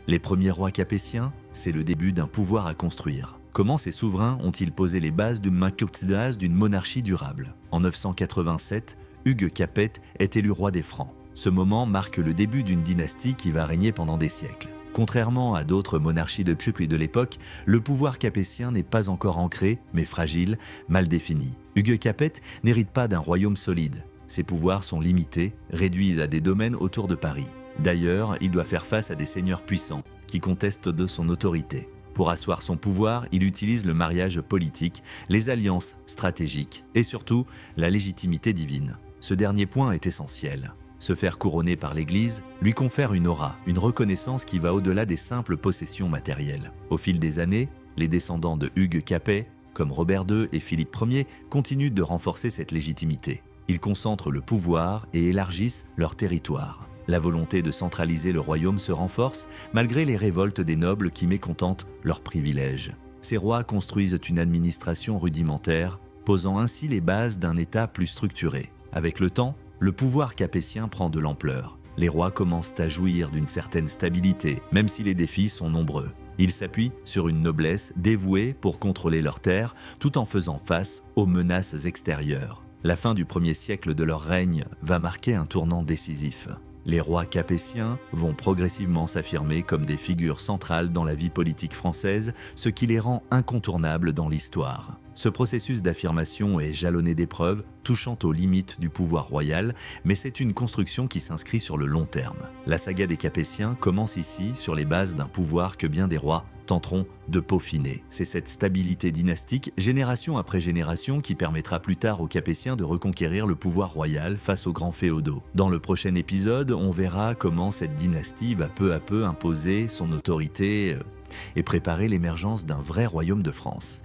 Les premiers rois capétiens, c'est le début d'un pouvoir à construire. Comment ces souverains ont-ils posé les bases d'une monarchie durable? En 987, Hugues Capet est élu roi des Francs. Ce moment marque le début d'une dynastie qui va régner pendant des siècles. Contrairement à d'autres monarchies depuis de l'époque, le pouvoir capétien n'est pas encore ancré, mais fragile, mal défini. Hugues Capet n'hérite pas d'un royaume solide. Ses pouvoirs sont limités, réduits à des domaines autour de Paris. D'ailleurs, il doit faire face à des seigneurs puissants qui contestent de son autorité. Pour asseoir son pouvoir, il utilise le mariage politique, les alliances stratégiques et surtout la légitimité divine. Ce dernier point est essentiel. Se faire couronner par l'Église lui confère une aura, une reconnaissance qui va au-delà des simples possessions matérielles. Au fil des années, les descendants de Hugues Capet, comme Robert II et Philippe Ier, continuent de renforcer cette légitimité. Ils concentrent le pouvoir et élargissent leur territoire. La volonté de centraliser le royaume se renforce malgré les révoltes des nobles qui mécontentent leurs privilèges. Ces rois construisent une administration rudimentaire, posant ainsi les bases d'un État plus structuré. Avec le temps, le pouvoir capétien prend de l'ampleur. Les rois commencent à jouir d'une certaine stabilité, même si les défis sont nombreux. Ils s'appuient sur une noblesse dévouée pour contrôler leurs terres, tout en faisant face aux menaces extérieures. La fin du 1er siècle de leur règne va marquer un tournant décisif. Les rois capétiens vont progressivement s'affirmer comme des figures centrales dans la vie politique française, ce qui les rend incontournables dans l'histoire. Ce processus d'affirmation est jalonné d'épreuves touchant aux limites du pouvoir royal, mais c'est une construction qui s'inscrit sur le long terme. La saga des Capétiens commence ici sur les bases d'un pouvoir que bien des rois tenteront de peaufiner. C'est cette stabilité dynastique, génération après génération, qui permettra plus tard aux Capétiens de reconquérir le pouvoir royal face aux grands féodaux. Dans le prochain épisode, on verra comment cette dynastie va peu à peu imposer son autorité et préparer l'émergence d'un vrai royaume de France.